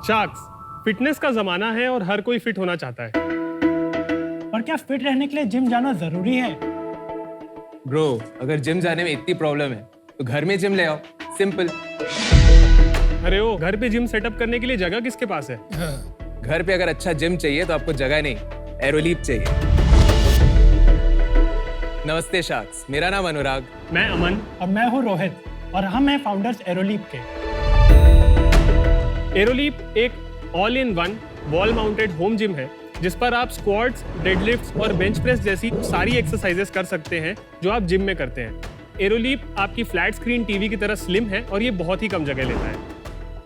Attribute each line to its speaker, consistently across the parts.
Speaker 1: Sharks, fitness का जमाना है और हर कोई फिट होना चाहता है।
Speaker 2: पर क्या फिट रहने के लिए जिम जाना जरूरी है?
Speaker 3: ब्रो, अगर जिम जाने में इतनी प्रॉब्लम है तो घर में जिम ले आओ, सिंपल।
Speaker 1: अरे ओ, घर पे जिम सेटअप करने के लिए जगह किसके पास है?
Speaker 3: घर पे अगर अच्छा जिम चाहिए तो आपको जगह नहीं, एरोलीप चाहिए। नमस्ते शार्क्स, मेरा नाम अनुराग।
Speaker 1: मैं अमन।
Speaker 2: और मैं हूँ रोहित और हम हैं फाउंडर्स एरोलीप के।
Speaker 1: एरोलीप एक all in one wall mounted home gym है जिस पर आप स्क्वाट्स, डेडलिफ्ट्स और बेंच प्रेस जैसी सारी एक्सरसाइजेस कर सकते हैं जो आप जिम में करते हैं। एरोलीप आपकी फ्लैट स्क्रीन टीवी की तरह स्लिम है और ये बहुत ही कम जगह लेता है।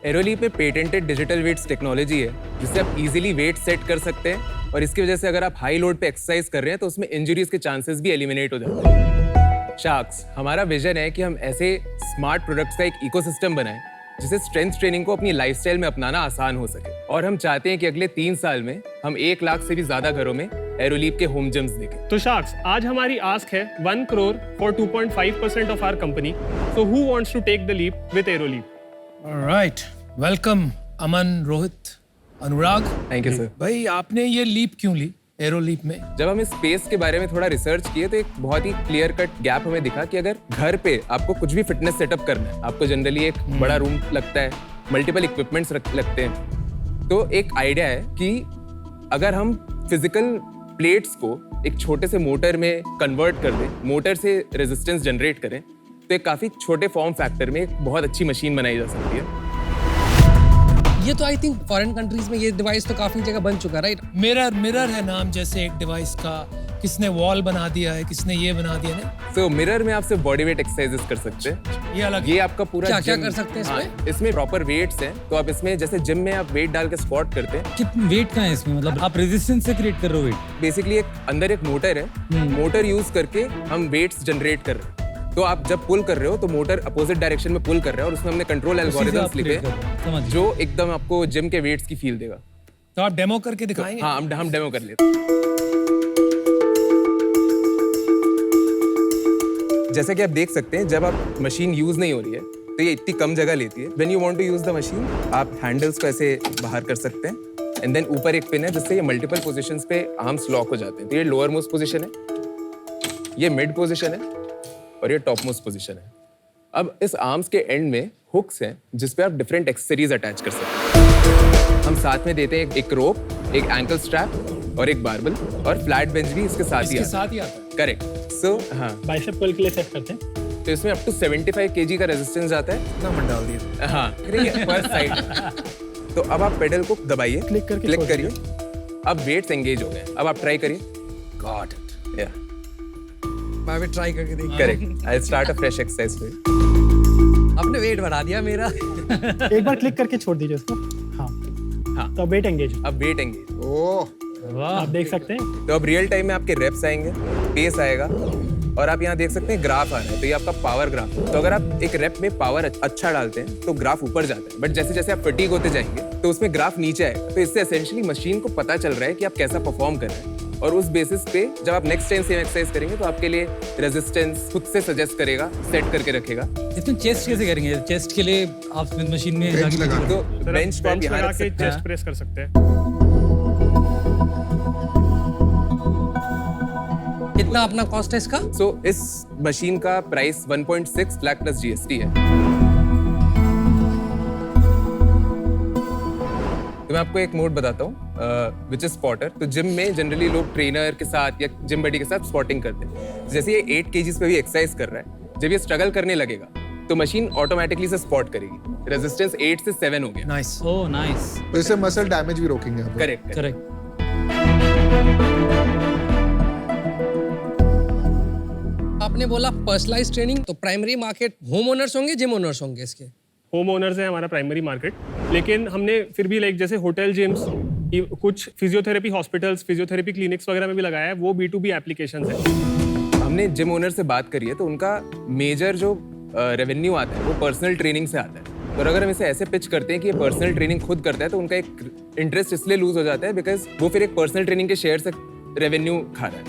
Speaker 3: एरोलीप में पेटेंटेड डिजिटल वेट्स टेक्नोलॉजी है जिससे आप इजीली वेट सेट कर सकते हैं और इसकी वजह से अगर आप हाई लोड पे एक्सरसाइज कर रहे हैं तो उसमें इंजरीज के चांसेस भी एलिमिनेट हो जाते हैं। शार्क्स, हमारा विजन है कि हम ऐसे स्मार्ट प्रोडक्ट्स का एक इकोसिस्टम बनाएं जिससे स्ट्रेंथ ट्रेनिंग को अपनी लाइफस्टाइल में अपनाना आसान हो सके। और हम चाहते हैं कि अगले 3 साल में हम 1 लाख से भी ज्यादा घरों में एरोलीप के होम जिम्स देखें।
Speaker 1: तो शार्क्स, आज हमारी आस्क है 1 crore for 2.5% of our company. So who wants to take the leap with Aeroleap?
Speaker 4: Alright, welcome Aman, Rohit, Anurag.
Speaker 3: Thank you sir.
Speaker 4: भाई, आपने ये लीप क्यों ली एरोलीप में?
Speaker 3: जब हम इस स्पेस के बारे में थोड़ा रिसर्च किए तो एक बहुत ही क्लियर कट गैप हमें दिखा कि अगर घर पे आपको कुछ भी फिटनेस सेटअप करना है, आपको जनरली एक बड़ा रूम लगता है, मल्टीपल इक्विपमेंट्स लगते हैं, तो एक आइडिया है कि अगर हम फिजिकल प्लेट्स को एक छोटे से मोटर में कन्वर्ट कर दें, मोटर से रेजिस्टेंस जनरेट करें, तो एक काफी छोटे फॉर्म फैक्टर में एक बहुत अच्छी मशीन बनाई जा सकती है।
Speaker 5: ये तो आई थिंक फॉरेन कंट्रीज में ये डिवाइस तो काफी जगह बन चुका है, राइट?
Speaker 4: मिरर है नाम जैसे एक डिवाइस का। किसने वॉल बना दिया है, किसने ये बना दिया है।
Speaker 3: तो मिरर में आप सिर्फ बॉडी वेट एक्सरसाइजेस कर सकते हैं।
Speaker 4: ये अलग,
Speaker 3: ये आपका पूरा
Speaker 5: क्या
Speaker 3: gym-
Speaker 5: कर सकते हैं इसमें?
Speaker 3: हाँ, इसमें प्रॉपर वेट्स हैं, तो आप इसमें जैसे जिम में आप वेट डाल के स्क्वाट करते हैं,
Speaker 6: कितना वेट का है इसमें? मतलब आप रेजिस्टेंस से क्रिएट कर रहे हो वेट?
Speaker 3: बेसिकली एक अंदर एक मोटर है, मोटर यूज करके हम वेट्स जनरेट कर रहे हैं। तो आप जब पुल कर रहे हो तो मोटर अपोजिट डायरेक्शन में पुल कर रहा है और उसमें हमने कंट्रोल एल्गोरिथम्स लिखे हैं जो एकदम आपको जिम के वेट्स की फील देगा।
Speaker 4: तो आप डेमो करके दिखाएंगे?
Speaker 3: हाँ, हम डेमो कर लेते हैं। जैसा कि आप देख सकते हैं, जब आप मशीन यूज नहीं हो रही है तो ये इतनी कम जगह लेती है। When you want to use the machine, आप हैंडल्स को ऐसे बाहर कर सकते हैं एंड देन ऊपर एक पिन है जिससे ये मल्टीपल पोजीशंस पे आर्म्स लॉक हो जाते हैं। तो ये लोअर मोस्ट पोजीशन है, ये मिड पोजीशन है और ये टॉप मोस्ट पोजीशन है। अब इस आर्म्स के एंड में हुक्स हैं जिस पे आप डिफरेंट एक्सेसरीज अटैच कर सकते हैं। हम साथ में देते हैं एक रोप, एक एंकल स्ट्रैप और एक बारबल, और फ्लैट बेंच भी इसके साथ ही आता
Speaker 4: है।
Speaker 3: करेक्ट। सो हाँ,
Speaker 2: बाइसेप कर्ल के लिए सेट करते हैं।
Speaker 3: तो इसमें अप टू 75 kg का रेजिस्टेंस आता है।
Speaker 4: कितना मन डाल दिया?
Speaker 3: हाँ, पर साइड। तो अब आप पेडल को दबाइए,
Speaker 2: क्लिक करके
Speaker 3: क्लिक
Speaker 2: छोड़
Speaker 3: करिए। अब वेट्स एंगेज हो गए। अब आप ट्राई करिए।
Speaker 4: Got it.
Speaker 3: या
Speaker 5: मैं भी ट्राई करके देख।
Speaker 3: Correct. I start a fresh exercise for
Speaker 5: आपने वेट बढ़ा दिया मेरा।
Speaker 2: एक बार क्लिक करके छोड़ दीजिए उसको। हाँ
Speaker 3: हाँ।
Speaker 2: तो वेट एंगेज
Speaker 3: अब वेट एंगेज।
Speaker 2: आप देख सकते हैं।
Speaker 3: तो अब रियल टाइम में आपके रेप्स आएंगे, पेस आएगा, और आप यहाँ देख सकते हैं ग्राफ आ रहा है। तो ये आपका पावर ग्राफ है। तो अगर आप एक रेप में पावर अच्छा डालते हैं तो ग्राफ ऊपर जाता है, बट जैसे जैसे आप फटीग होते जाएंगे तो उसमें ग्राफ नीचे आएगा। तो इससे एसेंशियली मशीन को पता चल रहा है कि आप कैसा परफॉर्म कर रहे हैं, और उस बेसिस पे जब आप नेक्स्ट टाइम सेम एक्सरसाइज करेंगे तो आपके लिए रेजिस्टेंस खुद से सजेस्ट करेगा, सेट करके रखेगा।
Speaker 6: इसमें चेस्ट कैसे करेंगे? चेस्ट के लिए आप मशीन में
Speaker 3: तो बेंच को आप यहाँ
Speaker 1: लगा
Speaker 3: रख
Speaker 1: के
Speaker 3: सकते हैं।
Speaker 1: चेस्ट प्रेस कर सकते हैं।
Speaker 5: कितना अपना कॉस्ट है इसका?
Speaker 3: सो इस मशीन का प्राइस 1.6 लाख प्लस GST है। तो मैं आपको एक मोड बताता हूँ विच इज स्पॉटर। तो जिम में जनरली लोग ट्रेनर के साथ या जिम बडी के साथ स्पॉटिंग करते हैं। जैसे ये 8 kgs पे भी एक्सरसाइज कर रहा है, जब ये स्ट्रगल करने लगेगा तो मशीन ऑटोमेटिकली से स्पॉट करेगी। रेजिस्टेंस 8 से 7 हो गया।
Speaker 4: नाइस।
Speaker 6: Oh nice.
Speaker 7: तो इससे मसल डैमेज भी रोकेंगे आप।
Speaker 3: करेक्ट।
Speaker 6: करेक्ट।
Speaker 5: आपने बोला पर्सनलाइज ट्रेनिंग, तो प्राइमरी मार्केट होम ओनर्स होंगे, जिम ओनर्स होंगे इसके?
Speaker 1: होम ओनर्स है हमारा प्राइमरी मार्केट, लेकिन हमने फिर भी लाइक जैसे होटल, जिम्स, कुछ फिजियोथेरेपी हॉस्पिटल्स, फिजियोथेरेपी क्लिनिक्स वगैरह में भी लगाया है। वो B2B एप्लीकेशंस है।
Speaker 3: हमने जिम ओनर से बात करी है तो उनका मेजर जो रेवेन्यू आता है वो पर्सनल ट्रेनिंग से आता है। और अगर हम इसे ऐसे पिच करते हैं कि ये पर्सनल ट्रेनिंग खुद करता है तो उनका एक इंटरेस्ट इसलिए लूज हो जाता है बिकॉज वो फिर एक पर्सनल ट्रेनिंग के शेयर से रेवेन्यू खा रहा है।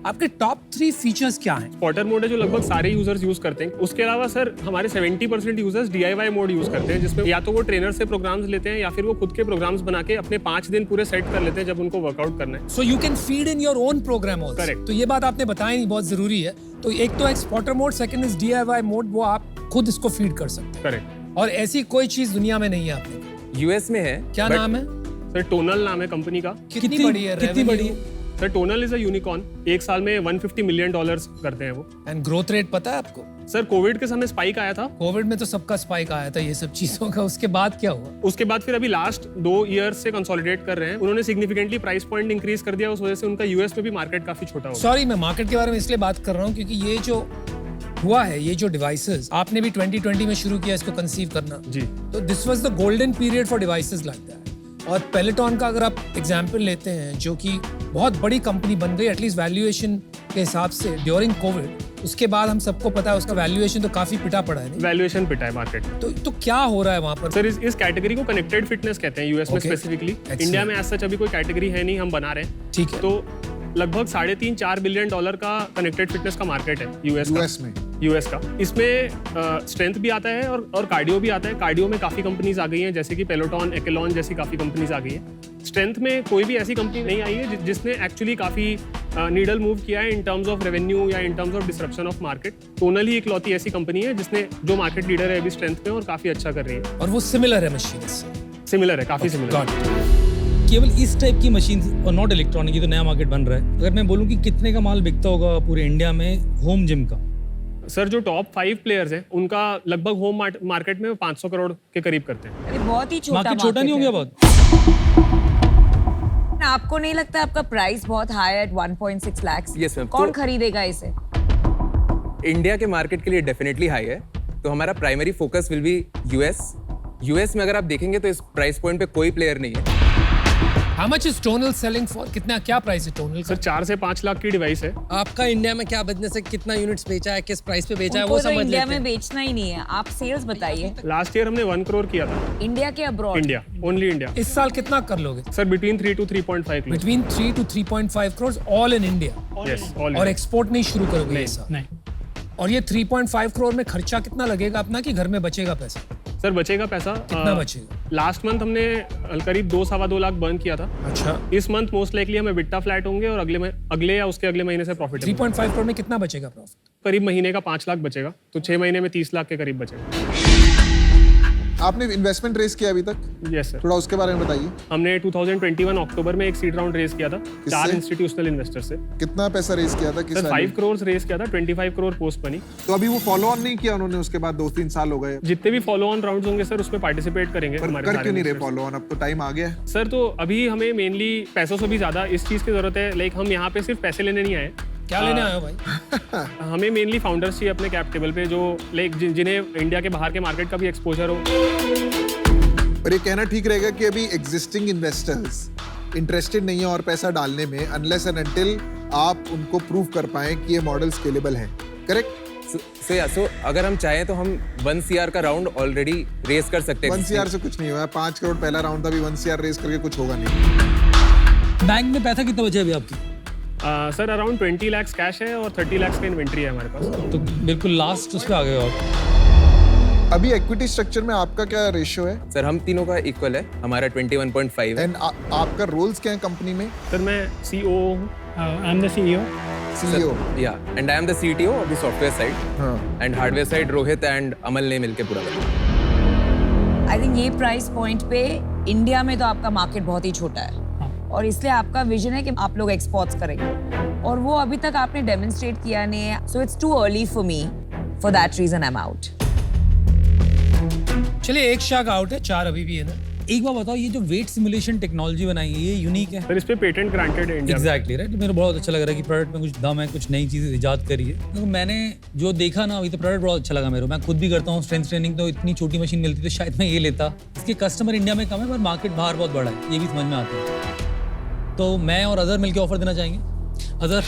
Speaker 4: आपके टॉप 3 फीचर्स क्या हैं?
Speaker 1: स्पॉटर मोड है जो लगभग सारे यूजर्स यूज करते हैं। उसके अलावा सर हमारे 70% यूजर्स DIY मोड यूज करते हैं, जिसमें या तो वो ट्रेनर से प्रोग्राम्स लेते हैं या फिर वो खुद के प्रोग्राम्स बना के अपने 5 दिन पूरे सेट कर लेते हैं जब उनको वर्कआउट करना है।
Speaker 4: So you can feed in your own program also.
Speaker 1: Correct.
Speaker 4: तो ये बात आपने बताई नहीं, बहुत जरूरी है। तो एक तो एक spotter mode, second is DIY mode, वो आप खुद इसको फीड कर सकते हैं।
Speaker 1: करेक्ट
Speaker 4: और ऐसी कोई चीज दुनिया में नहीं है आपने।
Speaker 3: यूएस में है।
Speaker 4: क्या
Speaker 3: but
Speaker 4: नाम है?
Speaker 1: सर टोनल नाम है कंपनी का।
Speaker 4: कितनी बड़ी है?
Speaker 6: कितनी बड़ी है?
Speaker 1: Sir tonal is a unicorn. एक साल में $150 मिलियन करते हैं वो।
Speaker 4: एंड ग्रोथ रेट पता है आपको?
Speaker 1: सर कोविड के समय स्पाइक आया था,
Speaker 4: कोविड में तो सबका स्पाइक आया था ये सब चीजों का। उसके बाद क्या हुआ?
Speaker 1: उसके बाद फिर अभी लास्ट 2 ईयर्स से कंसोलिडेट कर रहे हैं। उन्होंने सिग्निफिकेंटली प्राइस पॉइंट इंक्रीज कर दिया, उस वजह से उनका यूएस में भी मार्केट काफी छोटा हो गया।
Speaker 4: सॉरी, मैं मार्केट के बारे में इसलिए बात कर रहा हूँ क्योंकि ये जो हुआ है, ये जो डिवाइसेस आपने भी 2020 में शुरू किया इसको कंसीव करना,
Speaker 1: जी
Speaker 4: तो this was the golden period for devices like that. और पेलेटॉन का अगर आप एग्जांपल लेते हैं, जो कि बहुत बड़ी कंपनी बन गई एटलीस्ट वैल्यूएशन के हिसाब से ड्यूरिंग कोविड, उसके बाद हम सबको पता है उसका वैल्यूएशन तो काफी पिटा पड़ा है नहीं?
Speaker 1: वैल्यूएशन पिटा है मार्केट।
Speaker 4: तो क्या हो रहा है वहां पर?
Speaker 1: सर इस कैटेगरी को कनेक्टेड फिटनेस कहते हैं यूएस में
Speaker 4: Okay.
Speaker 1: स्पेसिफिकली।
Speaker 4: Excellent.
Speaker 1: इंडिया में एज सच अभी कोई कैटेगरी है नहीं, हम बना रहे हैं।
Speaker 4: ठीक है।
Speaker 1: तो लगभग $3.5-4 बिलियन का कनेक्टेड फिटनेस का मार्केट है यूएस
Speaker 7: में
Speaker 1: का। इसमें स्ट्रेंथ भी आता है और कार्डियो भी आता है। कार्डियो में काफी कंपनीज आ गई हैं, जैसे कि पेलोटॉन, एक्लोन जैसी काफी कंपनीज आ गई हैं। स्ट्रेंथ में कोई भी ऐसी कंपनी नहीं आई है जिसने एक्चुअली काफी नीडल मूव किया है इन टर्म्स ऑफ रेवेन्यू या in terms of disruption of market. Tonal ही इकलौती ऐसी कंपनी है जिसने जो मार्केट लीडर है अभी स्ट्रेंथ में और काफी अच्छा कर रही है।
Speaker 4: और वो सिमिलर है मशीन से?
Speaker 1: सिमिलर है, काफी सिमिलर है।
Speaker 4: Got it.
Speaker 6: केवल इस टाइप की मशीन और नॉट इलेक्ट्रॉनिक, ये तो नया मार्केट बन रहा है। अगर मैं बोलूँ कि कितने का माल बिकता होगा पूरे इंडिया में होम जिम का?
Speaker 1: सर जो टॉप 5 प्लेयर्स हैं उनका लगभग होम मार्केट में 500 करोड़ के करीब करते हैं।
Speaker 8: अरे बहुत ही छोटा
Speaker 6: मार्केट छोटा नहीं हो गया बहुत?
Speaker 8: आपको नहीं लगता आपका प्राइस बहुत हाई है 1.6 लाख?
Speaker 3: Yes, ma'am.
Speaker 8: कौन
Speaker 3: तो-
Speaker 8: खरीदेगा इसे?
Speaker 3: इंडिया के मार्केट के लिए डेफिनेटली हाई है, तो हमारा primary focus will be US में अगर आप देखेंगे तो इस प्राइस पॉइंट पे कोई प्लेयर नहीं है।
Speaker 4: How much is tonal selling for? कितना, क्या प्राइस है टोनल का?
Speaker 1: सर 4 से 5 लाख की डिवाइस है।
Speaker 5: आपका इंडिया में क्या बिजनेस है, कितना यूनिट्स बेचा है, किस प्राइस पे बेचा है,
Speaker 8: उनको
Speaker 5: वो
Speaker 8: तो
Speaker 5: समझ
Speaker 8: इंडिया
Speaker 5: लेते
Speaker 8: में
Speaker 5: हैं।
Speaker 8: बेचना ही नहीं है। आप सेल्स बताइए।
Speaker 1: लास्ट ईयर हमने 1 करोड़ किया था।
Speaker 8: इंडिया के अब्रॉड?
Speaker 1: India, only India.
Speaker 4: इस साल कितना कर लोगे?
Speaker 1: Sir between 3 to 3.5 crore.
Speaker 4: Between 3 to 3.5 crore all in India?
Speaker 1: Yes, all
Speaker 4: और एक्सपोर्ट नहीं शुरू करोगे ये साल?
Speaker 2: नहीं।
Speaker 4: और ये 3.5 करोड़ में खर्चा कितना लगेगा अपना, कि घर में बचेगा पैसा?
Speaker 1: सर बचेगा पैसा।
Speaker 4: कितना बचेगा?
Speaker 1: लास्ट मंथ हमने करीब 2-2.25 लाख बर्न किया था।
Speaker 4: अच्छा,
Speaker 1: इस मंथ मोस्ट लाइकली हमें बिट्टा फ्लैट होंगे और अगले या उसके अगले महीने से प्रॉफिट
Speaker 4: 3.5 करोड़ में कितना बचेगा प्रॉफिट?
Speaker 1: करीब महीने का 5 लाख बचेगा, तो 6 महीने में 30 लाख के करीब बचेगा।
Speaker 7: आपने इन्वेस्टमेंट रेस किया अभी तक?
Speaker 1: Yes sir.
Speaker 7: थोड़ा उसके बारे में बताइए।
Speaker 1: हमने 2021 अक्टूबर में एक सीड राउंड रेस किया था 4 इंस्टीट्यूशनल इन्वेस्टर से।
Speaker 7: कितना पैसा रेस किया था? किस
Speaker 1: सर 5 करोड़ रेस किया था, 25 करोड़ पोस्ट बनी।
Speaker 7: तो अभी वो फॉलो ऑन नहीं किया उन्होंने, उसके बाद 2-3 साल हो गए,
Speaker 1: जितने भी फॉलो ऑन राउंड्स होंगे सर उसमें पार्टिसिपेट करेंगे
Speaker 7: पर
Speaker 1: हमारे
Speaker 7: कर
Speaker 1: सारे
Speaker 7: क्यों नहीं रहे
Speaker 1: investors।
Speaker 7: Follow on? अब तो टाइम आ गया है।
Speaker 1: सर तो अभी हमें मेनली पैसों से भी ज्यादा इस चीज की जरूरत है। लाइक हम यहाँ पे सिर्फ पैसे लेने नहीं आए।
Speaker 4: क्या लेने आए हो भाई?
Speaker 1: हमें मेनली फाउंडर्स चाहिए अपने कैप टेबल पे, जो लाइक जिन्हें इंडिया के बाहर के मार्केट का भी एक्सपोजर हो।
Speaker 7: और ये कहना ठीक रहेगा कि अभी एग्जिस्टिंग इन्वेस्टर्स इंटरेस्टेड नहीं है और पैसा डालने में, अनलेस एंड अनटिल आप उनको प्रूव कर पाएं कि ये मॉडल स्केलेबल है। करेक्ट?
Speaker 3: सो अगर हम चाहें तो हम 1 CR का राउंड ऑलरेडी रेस कर सकते हैं।
Speaker 7: 1 CR से कुछ नहीं हुआ। 5 करोड़ पहला राउंड था, अभी 1 CR रेस करके कुछ होगा नहीं।
Speaker 6: बैंक में पैसा कितना बचे अभी आपकी?
Speaker 1: सर अराउंड 20 लाख कैश है और 30 लाख का इन्वेंट्री है हमारे पास।
Speaker 6: तो बिल्कुल लास्ट उस पे आ गए हो आप।
Speaker 7: अभी इक्विटी स्ट्रक्चर में आपका क्या रेशियो है?
Speaker 3: सर हम तीनों का इक्वल है, हमारा 21.5 है।
Speaker 7: एंड आपका रोल्स क्या है कंपनी में?
Speaker 1: सर मैं CEO हूँ।
Speaker 2: I am the CEO.
Speaker 7: CEO?
Speaker 3: या and I am the CTO of the software side,
Speaker 7: हाँ।
Speaker 3: And hardware side Rohit and Amal ने मिलके पूरा किया।
Speaker 8: आई थिंक ये प्राइस पॉइंट पे इंडिया में तो आपका मार्केट बहुत ही छोटा है और इसलिए आपका विजन है कि आप लोग एक्सपोर्ट्स करेंगे और वो अभी तक आपने डेमोन्स्ट्रेट किया नहीं है। So it's too early for me, for that reason I am out.
Speaker 4: चलिए, एक शाख आउट है, 4 अभी भी है ना।
Speaker 6: एक बात बताओ, ये जो वेट सिमुलेशन टेक्नोलॉजी बनाई है ये यूनिक है?
Speaker 1: सर इस पे पेटेंट ग्रांटेड है इंडिया में।
Speaker 6: Exactly right. मेरे को बहुत अच्छा लग रहा है कि प्रोडक्ट में कुछ दम है, कुछ नई चीज़ इजाद करी है। तो मैंने जो देखा ना अभी, तो प्रोडक्ट बहुत अच्छा लगा मेरे को। मैं खुद भी करता हूँ स्ट्रेंथ ट्रेनिंग, तो इतनी छोटी मशीन मिलती तो शायद मैं ये लेता। इसके कस्टमर इंडिया में कम है पर मार्केट बाहर बहुत बड़ा है, ये भी समझ में आता है। तो मैं और अदर मिलकर ऑफर देना चाहेंगे। अदर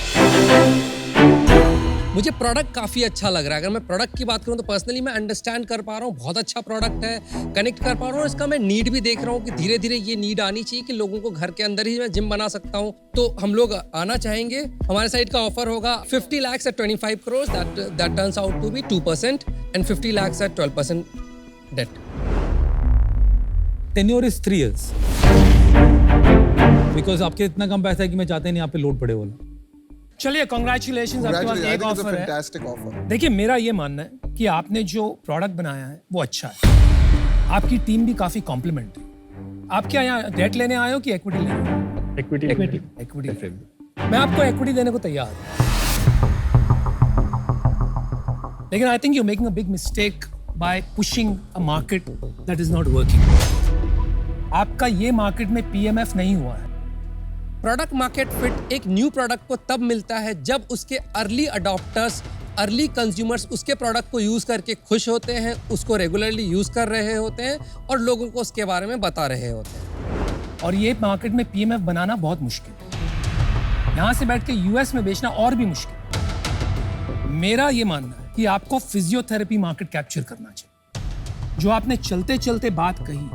Speaker 5: मुझे प्रोडक्ट काफ़ी अच्छा लग रहा है। अगर मैं प्रोडक्ट की बात करूं तो पर्सनली मैं अंडरस्टैंड कर पा रहा हूं, बहुत अच्छा प्रोडक्ट है, कनेक्ट कर पा रहा हूं। इसका मैं नीड भी देख रहा हूं कि धीरे धीरे ये नीड आनी चाहिए कि लोगों को घर के अंदर ही मैं जिम बना सकता हूं। तो हम लोग आना चाहेंगे। हमारे साइड का ऑफर होगा 50 lakhs at 25 crores, that turns out to be 2%, and 50 lakhs at 12% debt.
Speaker 6: Tenure is 3 years because आपके इतना कम पैसा है कि मैं चाहते नहीं आप पे लोड पड़े बोला।
Speaker 2: चलिए कॉन्ग्रेचुलेशन, आपके पास एक ऑफर है।
Speaker 7: Fantastic offer.
Speaker 2: देखिए मेरा ये मानना है कि आपने जो प्रोडक्ट बनाया है वो अच्छा है, आपकी टीम भी काफी कॉम्प्लीमेंट्री। आप क्या यहाँ डेट लेने आए हो कि इक्विटी लेने आए हो?
Speaker 1: इक्विटी
Speaker 2: मैं आपको इक्विटी देने को तैयार हूं, लेकिन आई think you making a big mistake by pushing a market that is not working. आपका ये मार्केट में पीएमएफ नहीं हुआ है।
Speaker 5: प्रोडक्ट मार्केट फिट एक न्यू प्रोडक्ट को तब मिलता है जब उसके अर्ली अडॉप्टर्स, अर्ली कंज्यूमर्स उसके प्रोडक्ट को यूज करके खुश होते हैं, उसको रेगुलरली यूज कर रहे होते हैं और लोगों को उसके बारे में बता रहे होते हैं।
Speaker 2: और ये मार्केट में पीएमएफ बनाना बहुत मुश्किल है, यहाँ से बैठ के यूएस में बेचना और भी मुश्किल। मेरा ये मानना है कि आपको फिजियोथेरेपी मार्केट कैप्चर करना चाहिए। जो आपने चलते चलते बात कही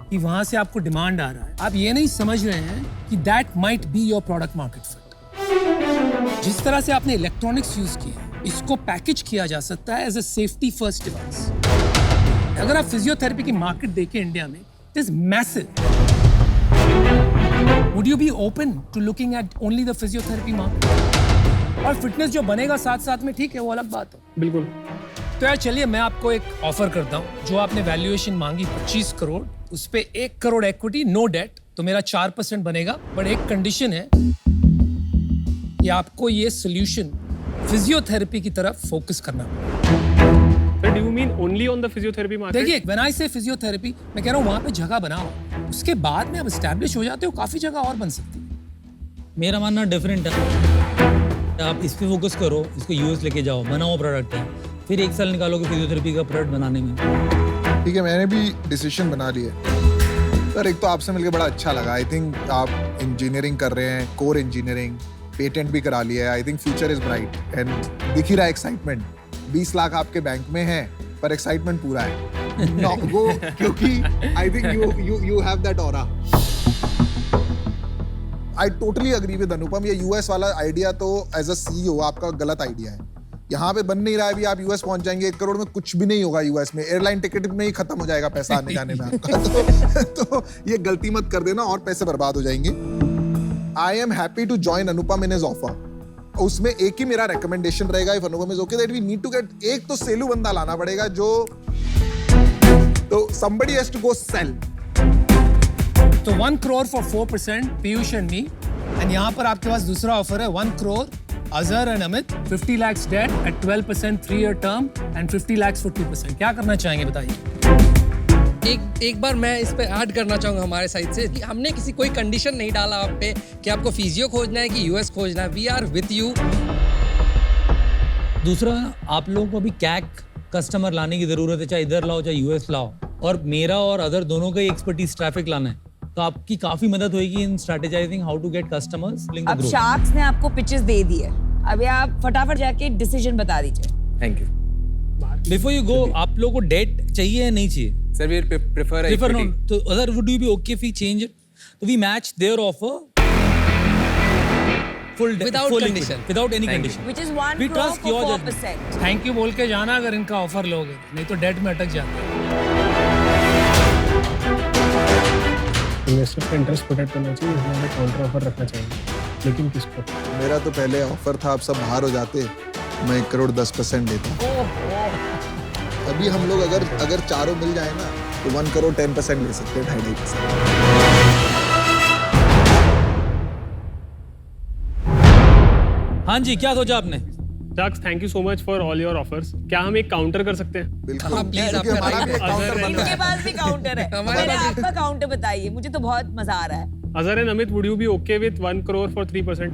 Speaker 2: कि वहां से आपको डिमांड आ रहा है, आप ये नहीं समझ रहे हैं कि that might be your product market fit. जिस तरह से आपने इलेक्ट्रॉनिक्स यूज किया है, इसको पैकेज किया जा सकता है as a safety first device. अगर आप फिजियोथेरेपी की मार्केट देखें इंडिया में, it is massive. Would you be open to looking at only the physiotherapy market? और फिटनेस जो बनेगा साथ साथ में, ठीक है, वो अलग बात है।
Speaker 1: बिल्कुल।
Speaker 2: तो यार चलिए मैं आपको एक ऑफर करता हूँ। जो आपने वैल्यूएशन मांगी 25 करोड़, उस पे 1 करोड़ इक्विटी, नो डेट, तो मेरा 4% बनेगा। बट एक कंडीशन है कि आपको ये सोल्यूशन फिजियोथेरेपी की तरफ फोकस करना पड़ेगा।
Speaker 1: Sir, do you mean only on the physiotherapy market?
Speaker 2: देखिए, व्हेन आई से फिजियोथेरेपी, मैं कह रहा हूँ वहां पे जगह बनाओ, उसके बाद में आप एस्टैब्लिश हो जाते हो, काफी जगह और बन सकती है।
Speaker 6: मेरा मानना डिफरेंट है। आप इस पे फोकस करो, इसको यूएस लेके जाओ, बनाओ प्रोडक्ट है, फिर 1 साल निकालोगे फिजियोथेरेपी का प्रोडक्ट बनाने में।
Speaker 7: ठीक है, मैंने भी डिसीजन बना लिया। सर, एक तो आपसे मिलकर बड़ा अच्छा लगा। आई थिंक आप इंजीनियरिंग कर रहे हैं, कोर इंजीनियरिंग, पेटेंट भी करा लिया है। I think future is bright and दिख ही रहा है एक्साइटमेंट। 20 लाख आपके बैंक में है, पर एक्साइटमेंट पूरा है। वो क्योंकि I think you have that aura. I totally agree with Anupam. ये यूएस वाला आइडिया तो एज अ सीईओ आपका गलत आइडिया है। यहाँ पे बन नहीं रहा है। अभी आप यूएस पहुंच जाएंगे, 1 करोड़ में कुछ भी नहीं होगा यूएस में। एयरलाइन टिकट में ही खत्म हो जाएगा पैसा आने जाने में आपका। तो ये गलती मत कर देना और पैसे बर्बाद हो जाएंगे। I am happy to join Anupam in his offer. उसमें एक ही मेरा रिकमेंडेशन रहेगा, if Anupam is okay, that we need to get, एक तो सेलू बंदा लाना पड़ेगा जो, तो somebody has to go sell।
Speaker 2: तो 1 crore for 4%, Piyush and me. And यहाँ पर आपके पास दूसरा ऑफर है, 1 crore Azhar and Amit, 50 lakhs debt at 12% 3-year term and 50 lakhs for 2%। क्या करना चाहेंगे बताइए।
Speaker 5: एक बार मैं इस पे ऐड करना चाहूंगा हमारे साइड से कि हमने किसी कोई कंडीशन नहीं डाला आप पे कि आपको फिजियो खोजना है कि यूएस खोजना है। We are with you.
Speaker 6: दूसरा, आप लोगों को अभी कैक कस्टमर लाने की जरूरत है, चाहे इधर लाओ चाहे यूएस लाओ, और मेरा और अदर दोनों का ही एक्सपर्टीज ट्रैफिक लाना है, तो आपकी काफी मदद होगी in strategizing how to get customers.
Speaker 8: अब शार्क्स ने आपको पिचेस दे दी है, अभी आप फटाफट जाके डिसीजन बता दीजिए।
Speaker 3: Thank you
Speaker 6: before you go, आप लोगों को डेट चाहिए या नहीं चाहिए?
Speaker 3: सर, वी प्रेफर
Speaker 6: नो, तो other would you be okay if we change it? तो we match their offer full
Speaker 5: Without
Speaker 6: full
Speaker 5: condition.
Speaker 6: equity, without any condition.
Speaker 8: Which is 1
Speaker 6: We
Speaker 8: crore
Speaker 6: trust
Speaker 8: for
Speaker 6: your
Speaker 8: 4%।
Speaker 2: Thank you बोल के जाना अगर इनका offer लोगे, नहीं तो date में अटक जाते हैं।
Speaker 1: इन्वेस्टर का इंटरेस्ट प्रोटेक्ट करना चाहिए, इसलिए काउंटर ऑफर रखना चाहिए, लेकिन किसको?
Speaker 7: मेरा तो पहले ऑफर था, आप सब बाहर हो जाते, मैं 1 करोड़ 10% लेता। अभी हम लोग अगर चारों मिल जाए ना, तो 1 करोड़ 10% ले सकते हैं, 2.5%।
Speaker 6: हाँ जी, क्या सोचा आपने?
Speaker 1: Sharks, thank you so much for all your offers. क्या हम एक काउंटर कर सकते हैं?
Speaker 7: बिल्कुल,
Speaker 5: हाँ, please,
Speaker 7: क्योंकि
Speaker 5: आपका
Speaker 7: हमारा भी एक
Speaker 5: right है।
Speaker 7: काउंटर बन रहा
Speaker 8: इनके
Speaker 7: है।
Speaker 8: पास भी काउंटर है।
Speaker 5: हमारे
Speaker 8: पहले
Speaker 5: पास भी-
Speaker 8: आपका काउंटर बताइए, मुझे तो बहुत मजा आ रहा है।
Speaker 1: Azhar and Amit, would you be okay with 1 crore for 3%?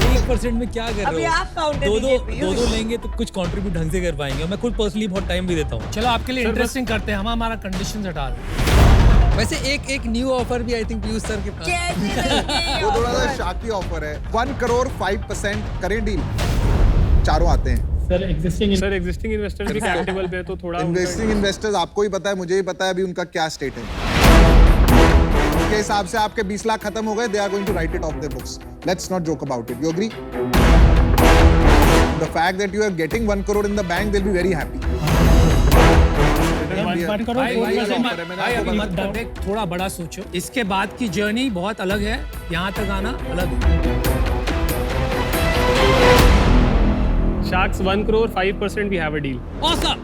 Speaker 6: 1% में क्या कर
Speaker 8: अभी
Speaker 6: रहे
Speaker 8: आप
Speaker 6: हो?
Speaker 8: काउंटर
Speaker 6: दो
Speaker 8: दीजिए, please।
Speaker 6: दो लेंगे तो कुछ कंट्रीब्यूट ढंग से कर पाएंगे। मैं खुद पर्सनली बहुत टाइम भी देता हूँ।
Speaker 2: चलो आपके लिए इंटरेस्टिंग करते हैं, हम हमारा कंडीशन हटा दें।
Speaker 5: वैसे एक न्यू ऑफर भी आई थिंक पीयूष सर के पास।
Speaker 8: कैसे देंगे ये
Speaker 7: वो थोड़ा सा
Speaker 8: offer?
Speaker 7: शाकी ऑफर है। 1 करोड़ 5% करें डील। चारों आते हैं।
Speaker 1: सर एग्जिस्टिंग इन्वेस्टर भी कैप टेबल पे है तो थोड़ा
Speaker 7: इन्वेस्टिंग इन्वेस्टर्स आपको ही पता है, मुझे ही पता है अभी उनका क्या स्टेट है। उनके हिसाब से आपके 20 लाख खत्म हो गए, they are going to write it off their books. Let's not joke about it, you agree? The fact that you are getting 1 crore in the bank, they'll be very happy.
Speaker 2: भाई अभी मत दबे, थोड़ा बड़ा सोचो। इसके बाद की जर्नी बहुत अलग है, यहाँ तक आना अलग है।
Speaker 1: Sharks 1 crore 5% we have a deal.
Speaker 5: Awesome!